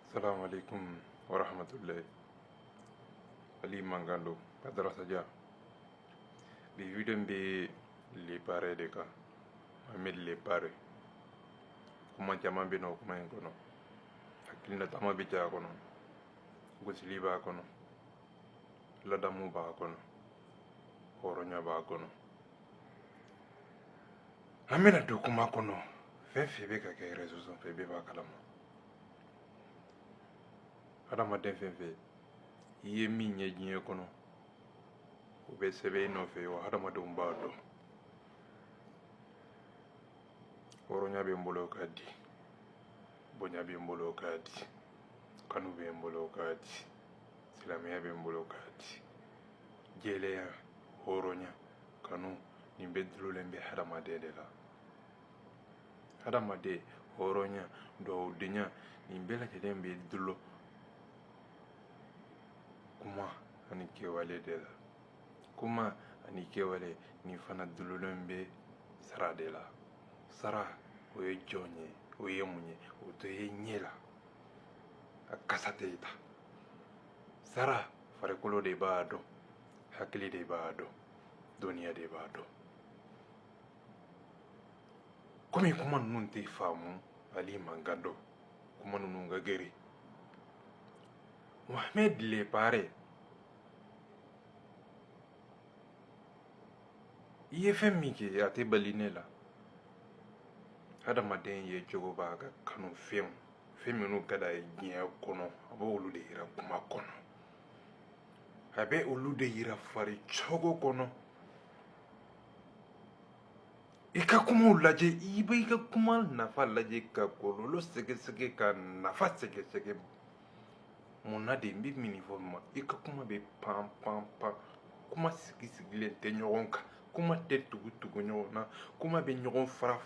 Assalamu alaikum wa rahmatullahi. Ali Mangando, Padra Sadia. Bi vidéo be le pare de ka. Ahmed le pare. Kuma jama be no kuma en kono. Hakilina tama be ja kono. Gosili ba kono. Ladamu ba kono. Horonya ba kono. Amena do kuma kono. Fefe be ka ke réseaux sociaux fe be ba kalama. Hadamaden fɛn fɛn i ye min ɲɛ diɲɛ kɔnɔ o bɛ sɛbɛn i nɔfɛ wa hadamadenw b'a dɔn. Hɔrɔnya bɛ n bolo k'a di, bonya bɛ n bolo k'a di, kanu bɛ n bolo k'a di, silamɛya bɛ n bolo k'a di. Jɛlɛya, hɔrɔnya, kanu nin bɛɛ dulolen bɛ hadamaden de la. Hadamaden, hɔrɔnya, dugawudenya nin bɛɛ lajɛlen bɛ dulo kuma ani kɛwale de la. Kuma ani kɛwale nin fana dulolen bɛ sara de la. Sara o ye jɔn ye, o ye mun ye, o to ye ɲɛ la, a kasa tɛ ta. Sara farikolo de b'a dɔn, hakili de b'a dɔn, dɔnniya de b'a dɔn. Komi kuma ninnu tɛ faamu Ali Mangando, kuma ninnu ka gɛrɛ. Mohamed le pare i ye fɛn min kɛ a tɛ bali ne la. Hadamaden ye cogo b'a ka kanu fɛn minnu ka d'a ye diɲɛ kɔnɔ a bɛ olu de yira kuma kɔnɔ, a bɛ olu de yira fari cogo kɔnɔ. I ka kumaw lajɛ, i bɛ i ka kuma nafa lajɛ ka kɔlɔlɔ sɛgɛsɛgɛ ka nafa sɛgɛsɛgɛ. Munna de n bɛ min fɔ ma, i ka kuma bɛ pan pan pan, kuma sigilen tɛ ɲɔgɔn kan, kuma tɛ tugu ɲɔgɔn na, kuma bɛ ɲɔgɔn fara,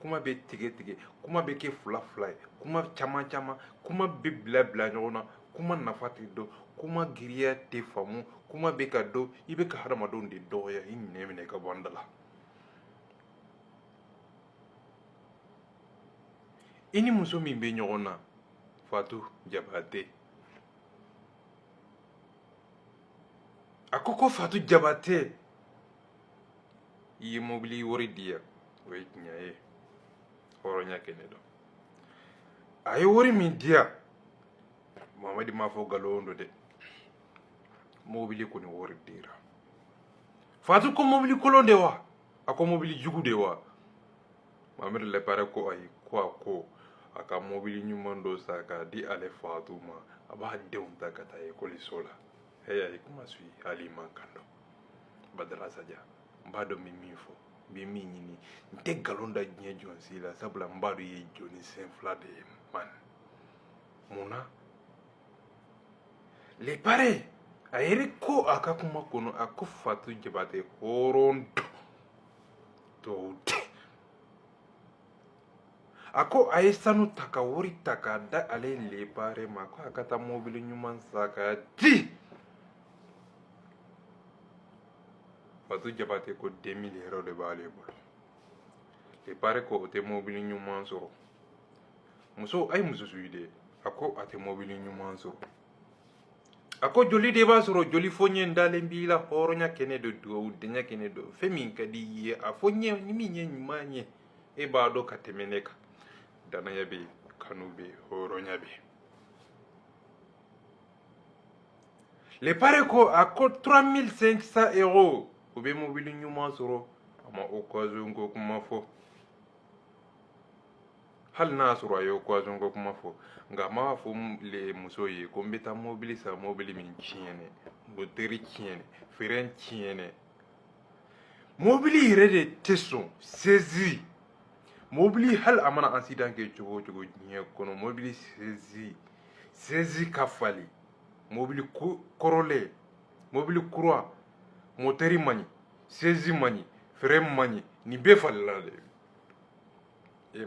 kuma bɛ tigɛ, kuma bɛ kɛ fila ye, kuma caman, kuma bɛ bila ɲɔgɔn na, kuma nafa tɛ dɔn, kuma giriya tɛ faamu, kuma bɛ ka dɔn, i bɛ ka hadamadenw de dɔgɔya, i minɛ ka bɔ an da la. I ni muso min bɛ ɲɔgɔn na, Fatu Jabate. A ko Fatu Jabate i ye mobili wari di yan, o ye tiɲɛ ye, hɔrɔnya kɛnɛ dɔn. A ye wari min di yan, Mohamedi m'a fɔ nkalon don dɛ, mobili kɔni wari dira. Fatu ko mobili kolon de wa, a ko mobili jugu de wa? Mohamedi le pare ko ayi, ko a ka mobili ɲuman dɔ san k'a di ale Fatu ma, a b'a denw ta ka taa ekɔliso la. Ayi kuma suit Ali Mangando, Badara Sadia. N b'a dɔn n bɛ min fɔ, n bɛ min ɲini, n tɛ nkalon da diɲɛ jɔn si la, sabula n b'a dɔn i ye jɔnni sen fila de ye man. Munna? Le pare a yɛrɛ ko a ka kuma kɔnɔ, a ko Fatu Jabate hɔrɔn dɔw tɛ. A ko a ye sanu ta ka wari ta k'a da ale le pare ma, ko a ka taa mobili ɲuman san k'a di. Fatu Jabate ko 2000 yɛrɛ de b'ale bolo. Le pare ko o tɛ mobili ɲuman sɔrɔ. Muso a ye muso suyi de, a ko a tɛ mobili ɲuman sɔrɔ. A ko joli de b'a sɔrɔ, joli fɔ ɲɛ n dalen b'i la, hɔrɔnya kɛnɛ don, dugawudenya kɛnɛ don, fɛn min ka di i ye a fɔ ɲɛ, ni min ye ɲuman ye e b'a dɔn ka tɛmɛ ne kan. Danaya bɛ yen, kanu bɛ yen, hɔrɔnya bɛ yen. Le pare ko a ko 3500 € o bɛ mobili ɲuman sɔrɔ, a ma occasion ko kuma fɔ. Hali n'a y'a sɔrɔ a ye occasion ko kuma fɔ, nka m'a fɔ muso ye ko n bɛ taa mobili san, mobili min tiɲɛnɛ, moteri tiɲɛnɛ, frein tiɲɛnɛ. Mobili yɛrɛ de tɛ sɔn, saisie. Mobili hali a mana accident kɛ cogo o cogo diɲɛ kɔnɔ, mobili saisie ka fali. Mobili kɔrɔlen, mobili kura, moteri man ɲi, saisie man ɲi, frein man ɲi, nin bɛɛ falila de.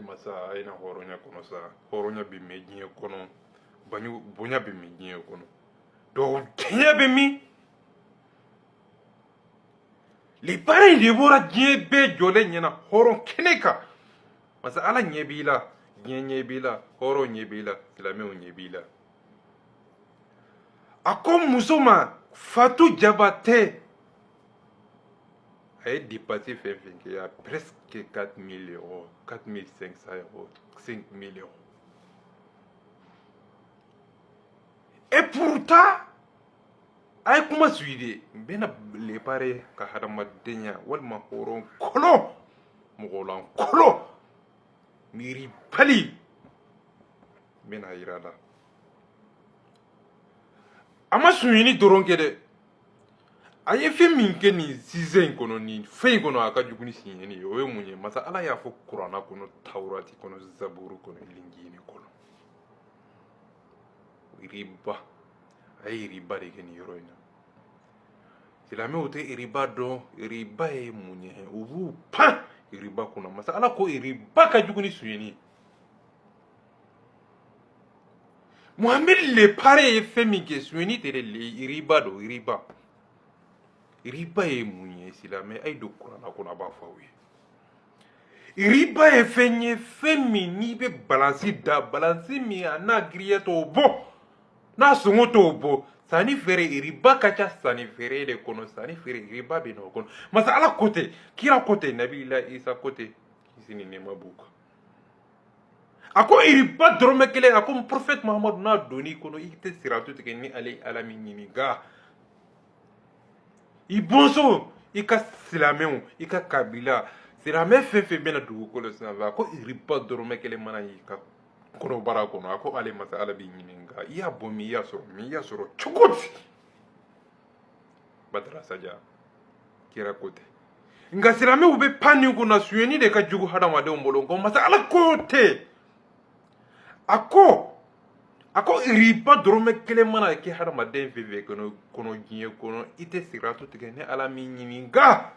Masa a ye na hɔrɔnya kɔnɔ sa, hɔrɔnya bɛ min diɲɛ kɔnɔ, bonya bɛ min diɲɛ kɔnɔ, dugawudenya bɛ min. Le pare de bɔra diɲɛ bɛɛ jɔlen ɲɛna hɔrɔn kɛnɛ kan. Masa Ala ɲɛ b'i la, diɲɛ ɲɛ b'i la hɔrɔn ɲɛ b'i la silamɛw ɲɛ b'i la a ko muso ma Fatou Diabaté a ye dépassé fɛn fɛn kɛ a presque 4 000 euros 4 500 euros 5 000 euros et pourtant a ye kuma suyi de n bɛna lepare ka hadamadenya walima hɔrɔn kolon mɔgɔlankolon miiri bali n bɛna yira la a ma suɲɛni dɔrɔn kɛ dɛ a ye fɛn min kɛ nin sisan in kɔnɔ nin fɛn in kɔnɔ a ka jugu ni suɲɛni ye o ye mun ye masa ala y'a fɔ kuranna kɔnɔ tawurati kɔnɔ zaburu kɔnɔ linjini kɔnɔ riba a ye riba de kɛ nin yɔrɔ in na silamɛw tɛ riba dɔn riba ye mun ye u b'u pan riba kɔnɔ masa ala ko riba ka jugu ni suɲɛni ye Muhammed le pare ye fɛn min kɛ suɲɛni tɛ dɛ riba don riba riba ye mun ye silamɛ a ye don kuranna kɔnɔ a b'a fɔ aw ye riba ye fɛn ye fɛn min n'i bɛ balansi da balansi min a n'a giriya t'o bɔ n'a sɔngɔ t'o bɔ sanni feere riba ka ca sanni feere de kɔnɔ sanni feere riba bɛ n'o kɔnɔ masa ala ko tɛ kira ko tɛ nabila isa ko tɛ kisi ni nɛɛma b'u kan a ko riba dɔrɔmɛ kelen a ko prophète Muhammadu n'a donn'i kɔnɔ i tɛ siratu tigɛ ni ale ye ala min ɲini nka i bɔnsɔnw i ka silamɛw i ka kabila silamɛ fɛn fɛn bɛna dugukolo sanfɛ a ko riba dɔrɔmɛ kelen mana y'i ka kɔnɔbara kɔnɔ a ko ale masa ala b'i ɲini nka i y'a bɔ min i y'a sɔrɔ min i y'a sɔrɔ cogo di Badara Saja kira ko tɛ nka silamɛw bɛ pan nin kunna suɲɛni de ka jugu hadamadenw bolo nka masa ala ko tɛ a ko riba dɔrɔmɛ kelen mana kɛ hadamaden fɛn fɛn kɔnɔ diɲɛ kɔnɔ i tɛ siratu tigɛ ni ala min ɲini nka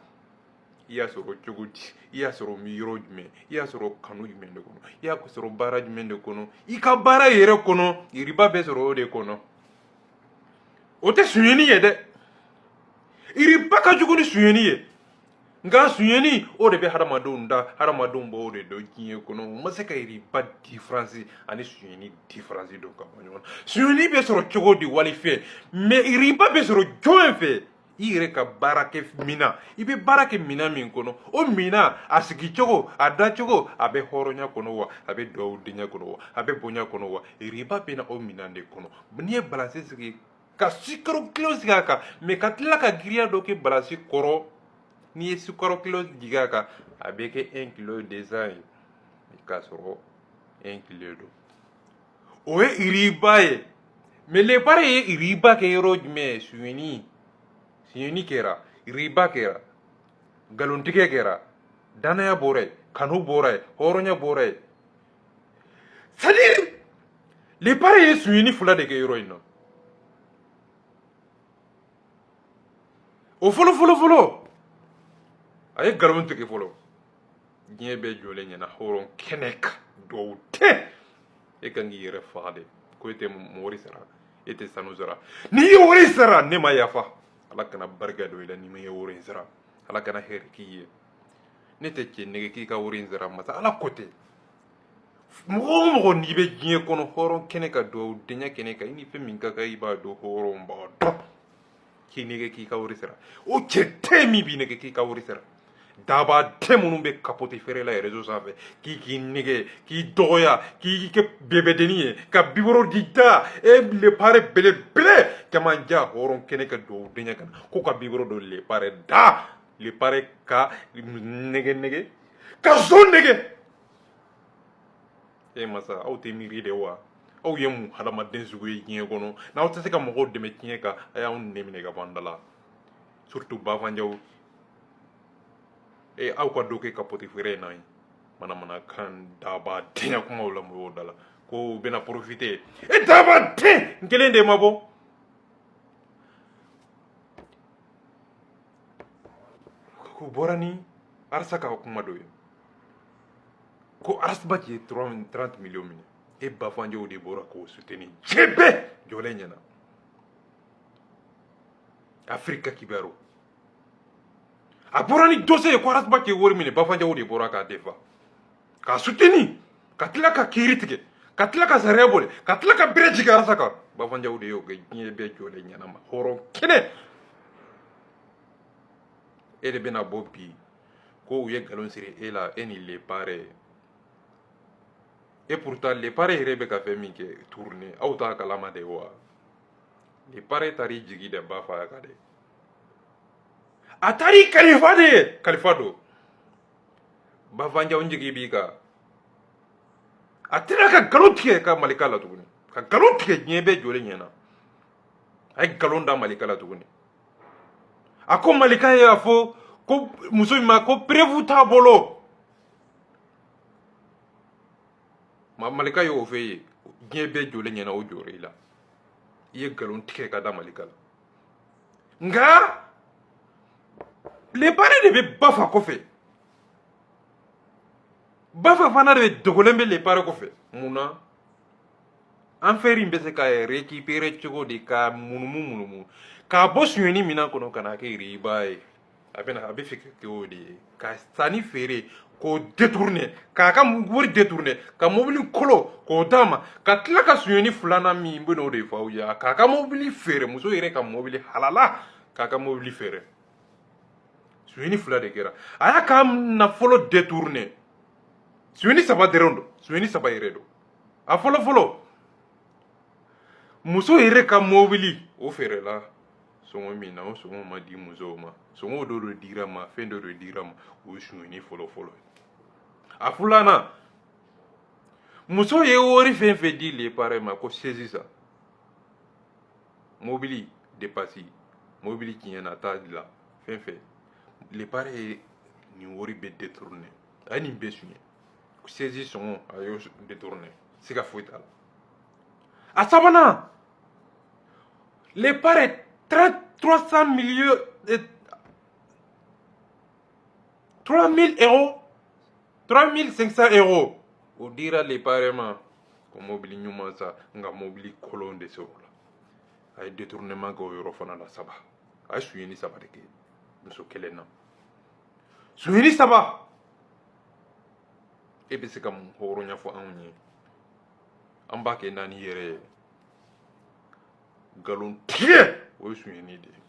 i y'a sɔrɔ cogo di i y'a sɔrɔ yɔrɔ jumɛn i y'a sɔrɔ kanu jumɛn de kɔnɔ i y'a sɔrɔ baara jumɛn de kɔnɔ i ka baara yɛrɛ kɔnɔ riba bɛ sɔrɔ o de kɔnɔ o tɛ suɲɛni ye dɛ riba ka jugu ni suɲɛni ye nka suɲɛni o de bɛ hadamadenw da hadamadenw b'o de dɔn diɲɛ kɔnɔ u ma se ka riba diferansi ani suɲɛni diferansi dɔn ka bɔ ɲɔgɔn na suɲɛni bɛ sɔrɔ cogo di wali fɛ mɛ riba bɛ sɔrɔ jɔn fɛ i yɛrɛ ka baara kɛ minan i bɛ baara kɛ minan min kɔnɔ o minan a sigi cogo a da cogo a bɛ hɔrɔnya kɔnɔ wa a bɛ dugawudenya kɔnɔ wa a bɛ bonya kɔnɔ wa riba bɛ na o minan de kɔnɔ n'i ye balansi sigi ka sukaro kilo sigi a kan mɛ ka tila ka giriya dɔ kɛ balansi kɔrɔ n'i ye sukaro kilo jigin a kan a bɛ kɛ 1 kilo 200 ye k'a sɔrɔ 1 kilo don o ye riba ye mɛ lepare ye riba kɛ yɔrɔ jumɛn ye suɲɛni kɛra riba kɛra nkalontigɛ kɛra danaya bɔra yen kanu bɔra yen hɔrɔnya bɔra yen c'est-à-dire lepare ye suɲɛni fila de kɛ yɔrɔ in na o fɔlɔ a ye nkalon tigɛ fɔlɔ diɲɛ bɛɛ jɔlen ɲɛna hɔrɔn kɛnɛ kan dɔw tɛ e kan k'i yɛrɛ faga de ko e tɛ wari sara e tɛ sanu sara n'i ye wari sara ne ma yafa ala kana barika don i la n'i ma ye wari in sara ala kana hɛrɛ k'i ye ne tɛ cɛ nege k'i ka wari in sara masa ala ko tɛ mɔgɔ o mɔgɔ n'i bɛ diɲɛ kɔnɔ hɔrɔn kɛnɛ kan dugawudenya kɛnɛ kan i ni fɛn min ka kan i b'a dɔn hɔrɔn b'a dɔn k'i nege k'i ka wari sara o cɛ tɛ min b'i nege k'i ka wari sara daba tɛ minnu bɛ kapote feere la réseau sanfɛ k'i nege k'i dɔgɔya k'i kɛ bɛbɛdenni ye ka bibaro di da e lepare belebele cɛmanjan hɔrɔn kɛnɛ ka dugawudenya kan ko ka bibaro don lepare da lepare ka nege ka so nege e masa aw tɛ miiri de wa aw ye mun hadamaden sugu ye diɲɛ kɔnɔ n'aw tɛ se ka mɔgɔw dɛmɛ diɲɛ kan a y'aw neminɛ ka bɔ an da la surtout bafanjaw aw ka dɔ kɛ kapote feere in na ye manamanakan daba denya kumaw la mɔgɔw da la ko u bɛna profiter daba den n kelen de ma bɔ ko bɔra ni arasa ka kuma dɔ ye ko arasibaki ye 30 millions minɛ e bafanjew de bɔra k'o soutenir diɲɛ bɛɛ jɔlen ɲɛna afirika kibaru a bɔra ni dossier ye ko arasibaki ye wari minɛ bafanjew de bɔra k'a defa k'a soutenir ka tila ka kiiri tigɛ ka tila ka sariya boli ka tila ka bere jigin arasa kan Bafanjaw de y'o kɛ diɲɛ bɛɛ jɔlen ɲɛnama hɔrɔn kɛnɛ e de bɛna bɔ bi ko u ye nkalon siri e la e ni lepare et pourtant lepare yɛrɛ bɛ ka fɛn min kɛ tourner aw t'a kalama de wa lepare taar'i jigi de ba fa kan dɛ a taar'i kalifa de ye kalifa don Bafanjaw jigi b'i kan a tila ka nkalon tigɛ ka Malika la tuguni ka nkalon tigɛ diɲɛ bɛɛ jɔlen ɲɛna a ye nkalon da Malika la tuguni a ko Malika ye a fɔ ko muso in ma ko preuve t'a bolo Malika y'o fɛ ye diɲɛ bɛɛ jɔlen ɲɛna o jɔrɔ i la i ye nkalon tigɛ ka da Malika la nka lepare de bɛ Bafa kɔfɛ Bafa fana de dogolen bɛ lepare kɔfɛ mun na affaire in bɛ se ka récupérer cogo di ka munumu k'a bɔ suɲɛni minan kɔnɔ ka na kɛ riba ye a bɛ fɛ ka kɛ o de ye ka sanni feere k'o détourner k'a ka wari détourner ka mobili kolo k'o d'a ma ka tila ka suɲɛni filanan min bɛ n'o de fɔ aw ye k'a ka mobili feere muso yɛrɛ ka mobili halala k'a ka mobili feere suɲɛni fila de kɛra a y'a ka nafolo détourner suɲɛni saba dɔrɔn don suɲɛni saba yɛrɛ don a fɔlɔ muso yɛrɛ ka mobili o feerela sɔngɔ min na o sɔngɔ ma di musow ma sɔngɔ dɔ de dira ma fɛn dɔ de dira ma o ye suɲɛni fɔlɔ a filanan muso ye wari fɛn fɛn di lepare ma ko sisan mobili depasi mobili tiɲɛna a t'a dilan fɛn fɛn lepare ye nin wari bɛɛ détourné a ye nin bɛɛ suɲɛ sezi sɔngɔ a y'o détourné siga foyi t'a la a sabanan lepare 300 millions 3000 euros 3500 euros o dira lepare ma ko mobili ɲuman sa nka mobili kolon de sɔrɔ la a ye détournement kɛ o yɔrɔ fana la saba a ye suɲɛni saba de kɛ muso kelen na suɲɛni saba e bɛ se ka mun hɔrɔnya fɔ anw ye an b'a kɛ naani yɛrɛ ye nkalon tigɛ o ye suɲɛni de ye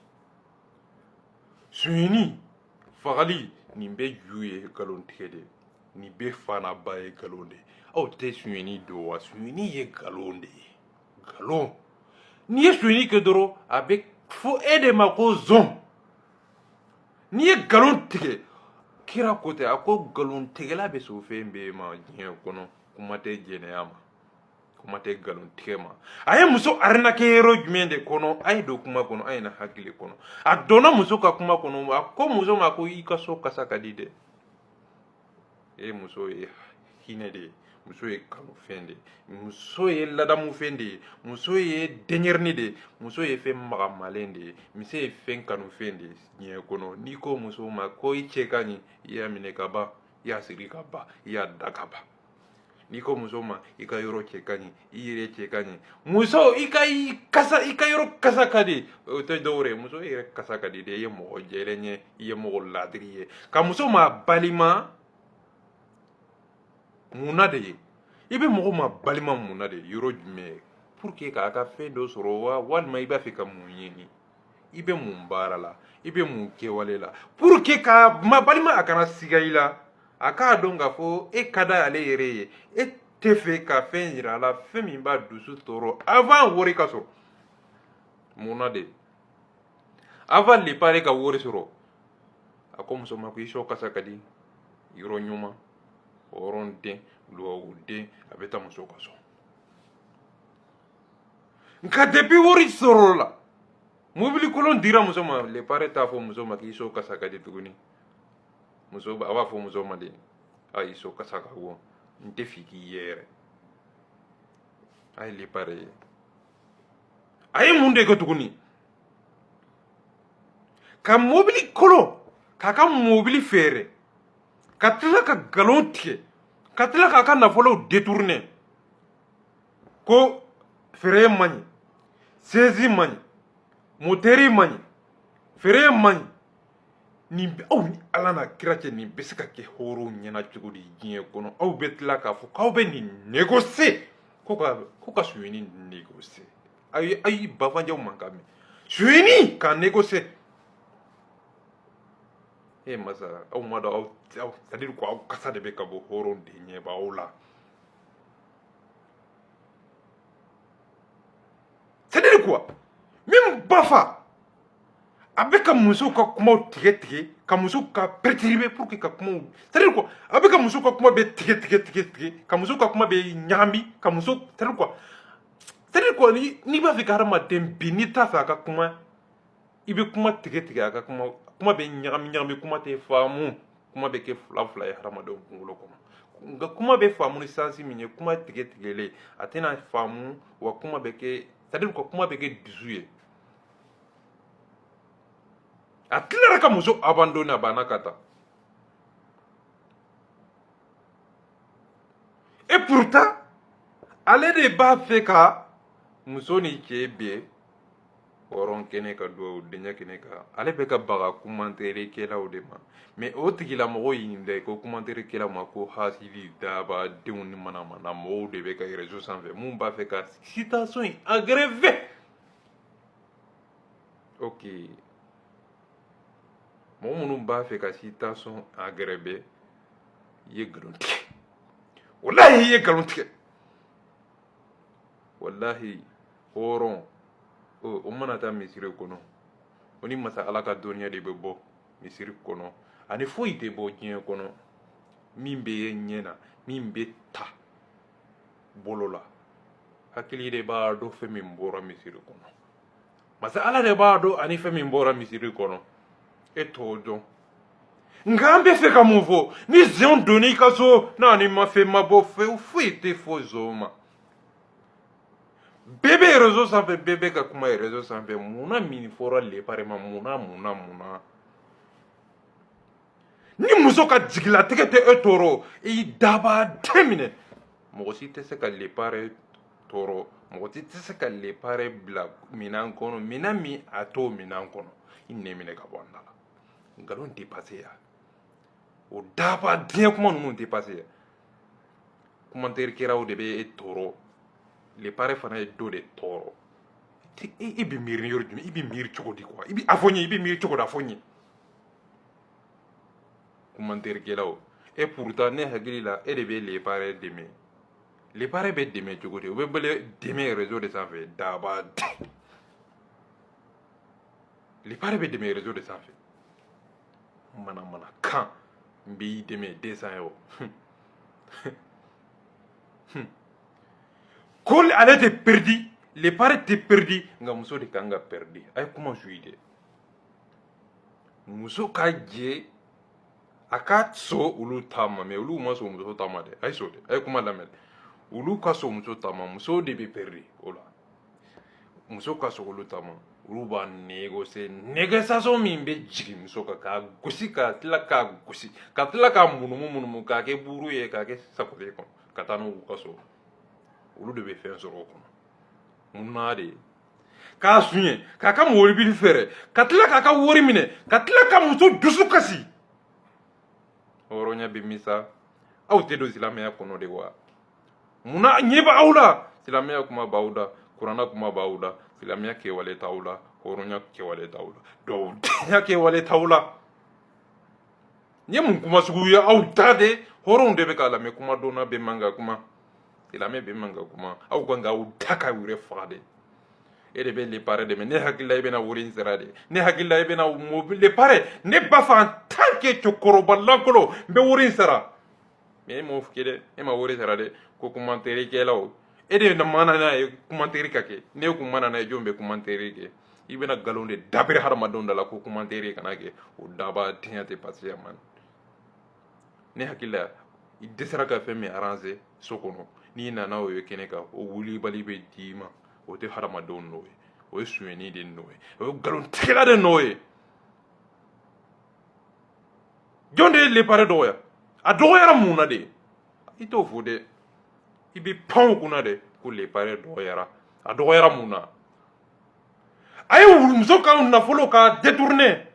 suɲɛni fagali nin bɛ ju ye nkalon tigɛ de ye nin bɛ fana ba ye nkalon de ye aw tɛ suɲɛni don wa suɲɛni ye nkalon de ye nkalon n'i ye suɲɛni kɛ dɔrɔn a bɛ fɔ e de ma ko zɔn n'i ye nkalon tigɛ kira ko tɛ a ko nkalon tigɛla bɛ se o fɛn bɛɛ ma diɲɛ kɔnɔ kuma tɛ jɛnɛya ma kuma tɛ nkalon tigɛ ma a ye muso arnaqué yɔrɔ jumɛn de kɔnɔ a ye don kuma kɔnɔ a ye na hakili kɔnɔ a donna muso ka kuma kɔnɔ a ko muso ma ko i ka so kasa ka di dɛ e muso ye hinɛ de ye muso ye kanu fɛn de ye muso ye ladamu fɛn de ye muso ye denyɛrɛni de ye muso ye fɛn magamalen de ye muso ye fɛn kanu fɛn de ye diɲɛ kɔnɔ n'i ko muso ma ko i cɛ ka ɲi i y'a minɛ ka ban i y'a siri ka ban i y'a da ka ban n'i ko muso ma i ka yɔrɔ cɛ ka ɲi i yɛrɛ cɛ ka ɲi muso i ka yɔrɔ kasa ka di o tɛ dɔwɛrɛ ye muso yɛrɛ kasa ka di dɛ i ye mɔgɔ jɛlen ye i ye mɔgɔ ladiri ye ka muso ma balima munna de ye i bɛ mɔgɔ ma balima munna de ye yɔrɔ jumɛn pour que k'a ka fɛn dɔ sɔrɔ wa walima i b'a fɛ ka mun ɲini i bɛ mun baara la i bɛ mun kɛwale la pour que ka ma balima a kana siga i la a k'a dɔn k'a fɔ e ka da ale yɛrɛ ye e tɛ fɛ ka fɛn yira a la fɛn min b'a dusu tɔɔrɔ avant wari ka sɔrɔ munna de avant lepare ka wari sɔrɔ a ko muso ma ko i sɔ kasa ka di yɔrɔ ɲuman hɔrɔn den duwawu den a bɛ taa muso ka so nka depuis wari sɔrɔ la mobili kolon dira muso ma lepare t'a fɔ muso ma k'i so kasa ka di tuguni muso a b'a fɔ muso ma de a i so kasa ka bɔ n tɛ fɛ k'i ye yɛrɛ a ye lepare ye a ye mun de kɛ tuguni ka mobili kolon k'a ka mobili feere ka tila ka nkalon tigɛ ka tila k'a ka nafolow détourné ko feere man ɲi sezi man ɲi motɛri man ɲi feere man ɲi nin aw ni ala na kira cɛ nin bɛ se ka kɛ hɔrɔnw ɲɛna cogo di diɲɛ kɔnɔ aw bɛ tila k'a fɔ k'aw bɛ nin négocier ko ka suyɛni négocier ayi bafanjɛw man kan mɛn suyɛni k'a négocier masa aw ma dɔn aw c'est-à-dire ko aw kasa de bɛ ka bɔ hɔrɔn de ɲɛbaaw la c'est-à-dire quoi même bafa a bɛ ka musow ka kumaw tigɛ ka musow ka perturber pour que ka kumaw c'est-à-dire quoi a bɛ ka musow ka kuma bɛ tigɛ ka musow ka kuma bɛ ɲagami ka musow c'est-à-dire quoi n'i b'a fɛ ka hadamaden bi n'i t'a fɛ a ka kuma i bɛ kuma tigɛ a ka kuma bɛ ɲagami kuma tɛ faamu kuma bɛ kɛ fila ye hadamadenw kunkolo kɔnɔ nka kuma bɛ faamu ni sansi min ye kuma tigɛlen a tɛna faamu wa kuma bɛ kɛ c'est-à-dire quoi kuma bɛ kɛ dusu ye a tilara ka muso abandonné a banna ka taa et pourtant ale de b'a fɛ ka muso ni cɛ bɛn hɔrɔn kɛnɛ ka duwawu denkɛ kɛnɛ kan ale bɛ ka baga commentaire-kɛlaw de ma mais o tigilamɔgɔ ɲininka ko commentaire-kɛlaw ma ko hasidi daba denw ni manamana mɔgɔw de bɛ ka réseau sanfɛ mun b'a fɛ ka citation in aggraver ok mɔgɔ minnu b'a fɛ ka citation aggraver i ye nkalon tigɛ walahi i ye nkalon tigɛ walahi hɔrɔn o mana taa misiri kɔnɔ o ni masa ala ka dɔnniya de bɛ bɔ misiri kɔnɔ ani foyi tɛ bɔ diɲɛ kɔnɔ min bɛ ye ɲɛ na min bɛ ta bolo la hakili de b'a dɔn fɛn min bɔra misiri kɔnɔ masa ala de b'a dɔn ani fɛn min bɔra misiri kɔnɔ e t'o dɔn nka an bɛ fɛ ka mun fɔ ni zɛnw donna i ka so n'a ni ma fɛn ma bɔ foyi tɛ fɔ zɛnw ma bɛɛ bɛ réseau sanfɛ bɛɛ bɛ ka kuma réseau sanfɛ munna min fɔra lepare ma munna ni muso ka jigilatigɛ tɛ e tɔɔrɔ i daba den minɛ mɔgɔ si tɛ se ka lepare tɔɔrɔ mɔgɔ si tɛ se ka lepare bila minan kɔnɔ minan min a t'o minan kɔnɔ i nɛ minɛ ka bɔ an da la nkalon tɛ passé ya o daba diɲɛ kuma ninnu tɛ passé ya commentaire kɛlaw de bɛ e tɔɔrɔ lepare fana ye dɔ de tɔɔrɔ i bɛ miiri yɔrɔ jumɛn i bɛ miiri cogo di quoi a fɔ n ye i bɛ miiri cogo di a fɔ n ye commentaire kɛlaw et pourtant ne hakili la e de bɛ lepare dɛmɛ lepare bɛ dɛmɛ cogo di o bɛ bɛlɛ dɛmɛ réseau de sanfɛ daba lepare bɛ dɛmɛ réseau de sanfɛ mana kan n b'i dɛmɛ 200 euro ko ale tɛ perdi lepare tɛ perdi nka muso de kan ka perdi a ye kuma suyi dɛ muso ka jɛ a ka sɔn olu ta ma mais olu ma sɔn muso ta ma dɛ a ye sɔn dɛ a ye kuma lamɛn olu ka sɔn muso ta ma muso de bɛ perdi o la muso ka sɔn olu ta ma olu b'a négocier négociation min bɛ jigin muso kan k'a gosi ka tila k'a gosi ka tila k'a munumunu k'a kɛ buru ye k'a kɛ sakolen kɔnɔ ka taa n'u ka so olu de bɛ fɛn sɔrɔ o kɔnɔ munna de k'a suɲɛ k'a ka mɔbili fɛrɛ ka tila k'a ka wari minɛ ka tila ka muso dusu kasi hɔrɔnya bɛ min sa aw tɛ don silamɛya kɔnɔ de wa munna ɲɛ b'aw la silamɛya kuma b'aw da kuranna kuma b'aw da silamɛya kɛwale t'aw la hɔrɔnya kɛwale t'aw la dɔwɔdenya kɛwale t'aw la n ye mun kuma sugu ye aw da de hɔrɔnw de bɛ k'a lamɛn kuma dɔnna bɛ man ka kuma silamɛ bɛ man ka kuma aw kan k'aw da k'aw yɛrɛ faga de e de bɛ lepare dɛmɛ ne hakili la i bɛna wari in sara de ne hakili la i bɛna lepare ne b'a fɛ en tant que cɛkɔrɔba lankolon n bɛ wari in sara mais e m'o fɔ dɛ e ma wari sara dɛ ko commentaire kɛlaw e de mana n'a ye commentaire ka kɛ ne kun mana n'a ye jɔn bɛ commentaire kɛ i bɛna nkalon de dabiri hadamadenw da la ko commentaire kana kɛ o daba diɲɛ tɛ passé ya man ne hakili la i dɛsɛra ka fɛn min arranger so kɔnɔ n'i nana o ye kɛnɛ kan o wulibali bɛ d'i ma o tɛ hadamadenw nɔ ye o ye suɲɛni de nɔ ye o ye nkalontigɛla de nɔ ye jɔn de ye lepare dɔgɔya a dɔgɔyara mun na de i t'o fɔ dɛ i bɛ pan o kunna dɛ ko lepare dɔgɔyara a dɔgɔyara mun na a ye muso ka nafolo ka détourné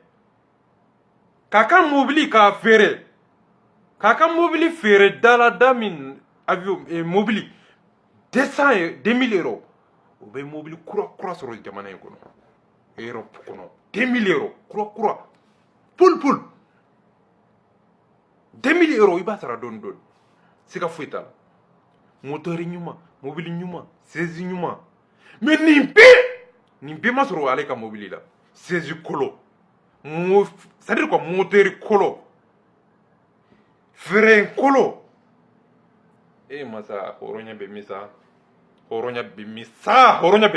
k'a mobili k'a feere k'a mobili feere dalada min avion mobili 2000 euros o bɛ mobili kura sɔrɔ jamana in kɔnɔ Europe kɔnɔ 2000 euros kura pul 2000 euros i b'a sara dɔɔni siga foyi t'a la moteur ɲuman mobili ɲuman saisie ɲuman mais nin bɛɛ ma sɔrɔ ale ka mobili la saisie kolo c'est-à-dire quoi moteur kolo frein kolo masa horonya bɛ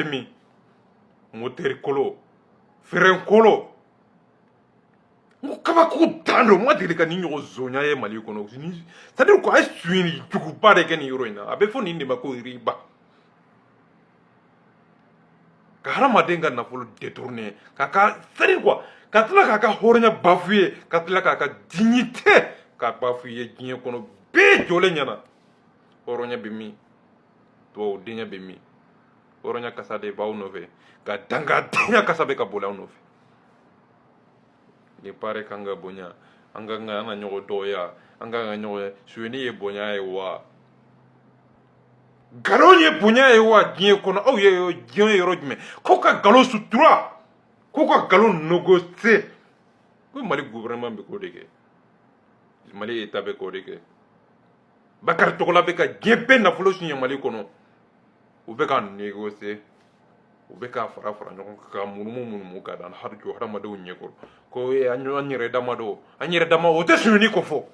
min moteur kolo frein kolo n kabako dan don ma deli ka nin ɲɔgɔn zonya ye Mali kɔnɔ c'est-à-dire quoi a ye suyɛni juguba de kɛ nin yɔrɔ in na a bɛ fɔ nin de ma ko riba ka hadamaden ka nafolo détourner c'est-à-dire quoi ka tila k'a ka hɔrɔnya bafouer ka tila k'a ka dignité ka bafouer diɲɛ kɔnɔ bɛɛ jɔlen ɲɛna hɔrɔnya bɛ min dugawudenya bɛ min hɔrɔnya kasa de b'aw nɔfɛ ka dangadenya kasa bɛ ka boli aw nɔfɛ ni pare kan ka bonya an ka ɲɔgɔn dɔgɔya an ka ɲɔgɔn suyɛni ye bonya ye wa nkalon ye bonya ye wa diɲɛ kɔnɔ aw ye diɲɛ yɔrɔ jumɛn ko ka nkalon sutura ko ka nkalon négocier ko Mali gouvernement bɛ k'o de kɛ Mali état bɛ k'o de kɛ Bakari Togola bɛ ka diɲɛ bɛɛ nafolo suɲɛ Mali kɔnɔ u bɛ ka négocier u bɛ ka fara ɲɔgɔn kan ka munumunu ka dan har jɔ hadamadenw ɲɛkɔrɔ ko an yɛrɛ dama o tɛ suyɛni kɔ fɔ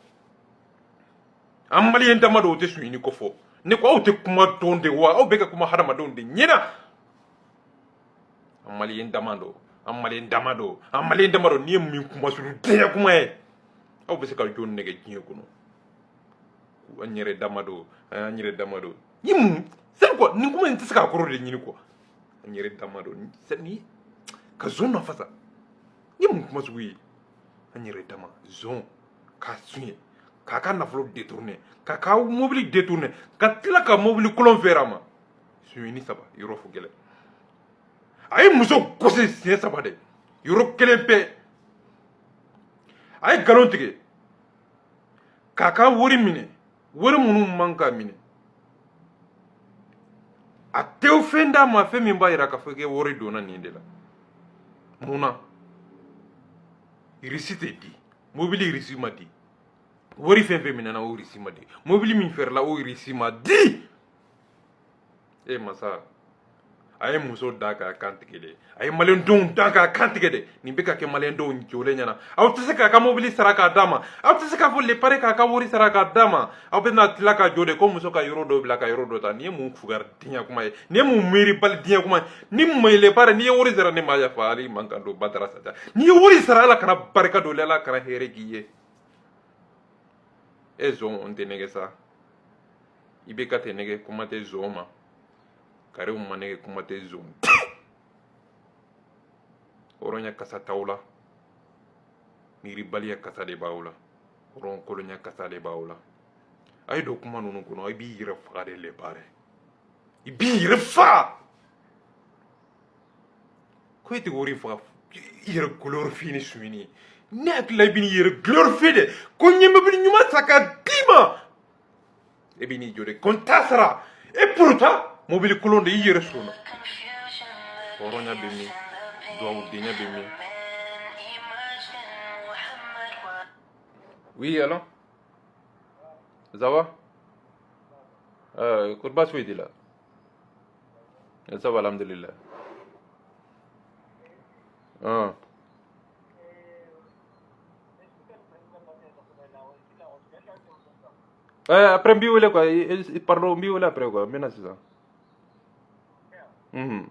an maliyɛn dama o tɛ suyɛni kɔ fɔ ne ko aw tɛ kuma dɔn de wa aw bɛ ka kuma hadamadenw de ɲɛna an maliyɛn dama n'i ye min kuma suru denya kuma ye aw bɛ se ka jɔn nɛgɛ diɲɛ kɔnɔ an yɛrɛ dama ni mun c'est quoi nin kuma in tɛ se k'a kɔrɔ de ɲini quoi an yɛrɛ dama ni ka zon nafa sa ni mun kuma sugu ye an yɛrɛ dama zon k'a suɲɛ k'a ka nafolo détourner k'a ka mobili détourner ka tila ka mobili kolon feere a ma suyɛni 3 yɔrɔ fo gɛlɛ a ye muso gosi siɲɛ 3 de yɔrɔ kelen bɛɛ a ye nkalon tigɛ k'a ka wari minɛ wari minnu man ka minɛ a tɛ fɛn d'a ma fɛn min b'a jira k'a fɔ k'e wari donna nin de la mun na irisi tɛ di mobili irisi ma di wari fɛn fɛn minɛna o irisi ma di mobili min feerela o irisi ma di masa a ye muso da k'a kan tigɛ dɛ a ye maliyɛndenw da k'a kan tigɛ dɛ nin bɛ ka kɛ maliyɛndenw jɔlen ɲɛna aw tɛ se k'a ka mobili sara k'a d'a ma aw tɛ se k'a fɔ lepare k'a ka wari sara k'a d'a ma aw bɛna tila ka jɔ de ko muso ka yɔrɔ dɔ bila ka yɔrɔ dɔ ta nin ye mun fugaridiɲɛ kuma ye nin ye mun miiribali diɲɛ kuma ye ni maɲi lepare n'i ye wari sara ne ma yafa hali man kan don Badara Sata n'i ye wari sara Ala kana barika don Ala kana hɛrɛ k'i ye zon n tɛ nɛgɛ sa i bɛ ka tɛ nɛgɛ kuma tɛ zon ma karew ma nɛgɛ kuma tɛ zon hɔrɔnya kasa t'aw la miiribaliya kasa de b'aw la hɔrɔnkolonya kasa de b'aw la a ye don kuma ninnu kɔnɔ i b'i yɛrɛ faga de lepare i b'i yɛrɛ faga ko e tɛ wari faga i yɛrɛ glorifier ni suyɛni ye ne hakili la i bɛ n'i yɛrɛ glorifier de ko n ye mobili ɲuman san k'a d'i ma e bɛ n'i jɔ de ko n t'a sara et pourtant mobili kolon de i yɛrɛ sɔnna hɔrɔnya bɛ min duwawudenya bɛ min oui allô ça va ko baasi foyi t'i la ça va alhamdulillah après n b'i wele quoi pardon n b'i wele après quoi n bɛ na sisan n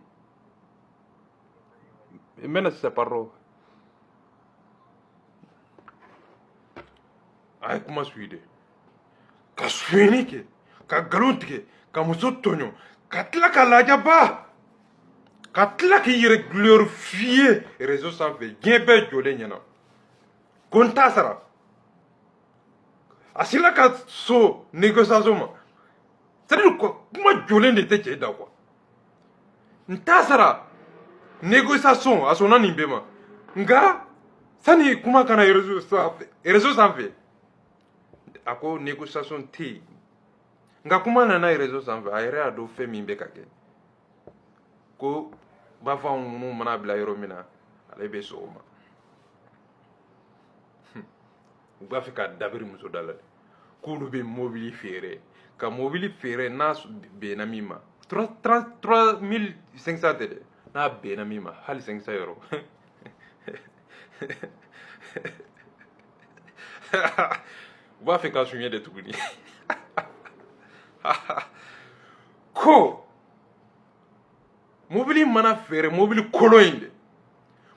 bɛ na sisan pardon a ye kuma suyi de ka suyɛni kɛ ka nkalon tigɛ ka muso tɔɲɔ ka tila ka lajaba ka tila k'i yɛrɛ glorifier réseau sanfɛ diɲɛ bɛɛ jɔlen ɲɛna ko n t'a sara a sila ka so négociation ma c'est-à-dire kuma jɔlen de tɛ cɛ da quoi n t'a sara négociation a sɔnna nin bɛɛ ma nka sani kuma kana réseau sanfɛ a ko négociation tɛ yen nka kuma nana réseau sanfɛ a yɛrɛ y'a dɔn fɛn min bɛ ka kɛ ko b'a fɔ anw minnu mana bila yɔrɔ min na ale bɛ sɔn o ma u b'a fɛ ka dabiri muso da la k'olu bɛ mobili feere ka mobili feere n'a bɛnna min ma 3500 tɛ dɛ n'a bɛnna min ma hali 500 yɔrɔ u b'a fɛ ka suɲɛ de tuguni ko mobili mana feere mobili kolon in de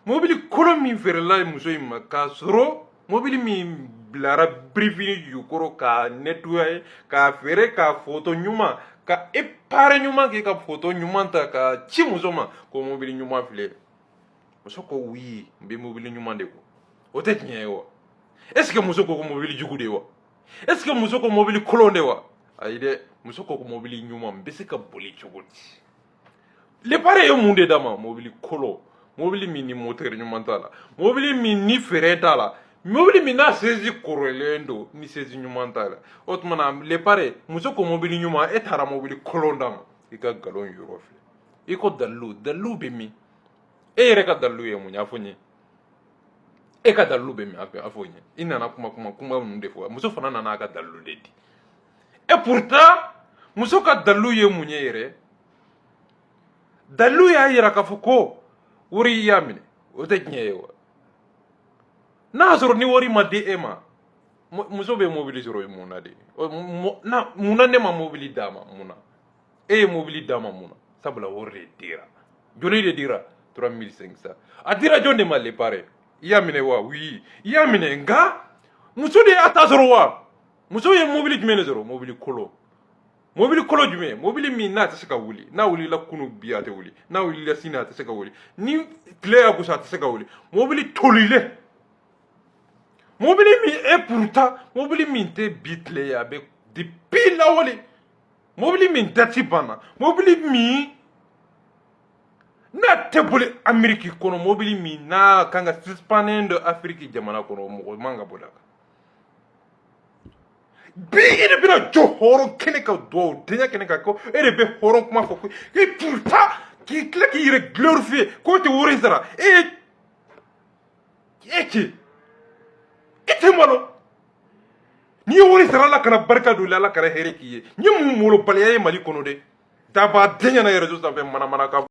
mobili kolon min feerela muso in ma k'a sɔrɔ mobili min bilara birifini jukɔrɔ k'a nettoyer k'a feere k'a photo ɲuman ka épare ɲuman kɛ ka photo ɲuman ta ka ci muso ma ko mobili ɲuman filɛ muso ko oui n bɛ mobili ɲuman de ko o tɛ tiɲɛ ye wa est ce que muso ko ko mobili jugu de wa est ce que muso ko mobili kolon de wa ayi dɛ muso ko ko mobili ɲuman n bɛ se ka boli cogo di lepare ye mun de d'a ma mobili kolon mobili min ni moteur ɲuman t'a la mobili min ni frein t'a la mobili min n'a sezi kɔrɔlen don ni sezi ɲuman t'a la o tuma na lepare muso ko mobili ɲuman e taara mobili kolon d'a ma i ka nkalon yɔrɔ filɛ i ko dalilu bɛ min e yɛrɛ ka dalilu ye mun ye a fɔ n ye e ka dalilu bɛ min a fɔ n ye i nana kuma ninnu de fɔ muso fana nana a ka dalilu de di et pourtant muso ka dalilu ye mun ye yɛrɛ dalilu y'a yira k'a fɔ ko wari y'a minɛ o tɛ tiɲɛ ye wa n'a y'a sɔrɔ ni wari ma di e ma muso bɛ mobili sɔrɔ mun na de munna ne ma mobili d'a ma mun na e ye mobili d'a ma mun na sabula wari de dira joli de dira 3500 a dira jɔn de ma lepare i y'a minɛ wa oui i y'a minɛ nka muso de y'a ta sɔrɔ wa muso ye mobili jumɛn de sɔrɔ mobili kolon jumɛn mobili min n'a tɛ se ka wuli n'a wulila kunu bi a tɛ wuli n'a wulila sini a tɛ se ka wuli ni tile y'a gosi a tɛ se ka wuli mobili tolilen mobili min et pourtant mobili min tɛ bi tile ye a bɛ depuis lawale mobili min dati banna mobili min n'a tɛ boli Amérique kɔnɔ mobili min n'a kan ka suspenden don Afiriki jamana kɔnɔ mɔgɔ man ka boli a kan bi e de bɛna jɔ hɔrɔn kɛnɛ ka duwawu denkɛ kɛnɛ kan ko e de bɛ hɔrɔn kuma fɔ ko et pourtant k'i tila k'i yɛrɛ glorifier k'o tɛ wari sara e tɛ malo n'i ye wari sara Ala kana barika don Ala kana hɛrɛ k'i ye n ye mun molobaliya ye Mali kɔnɔ dɛ daba den ɲɛna réseau sanfɛ manamana ka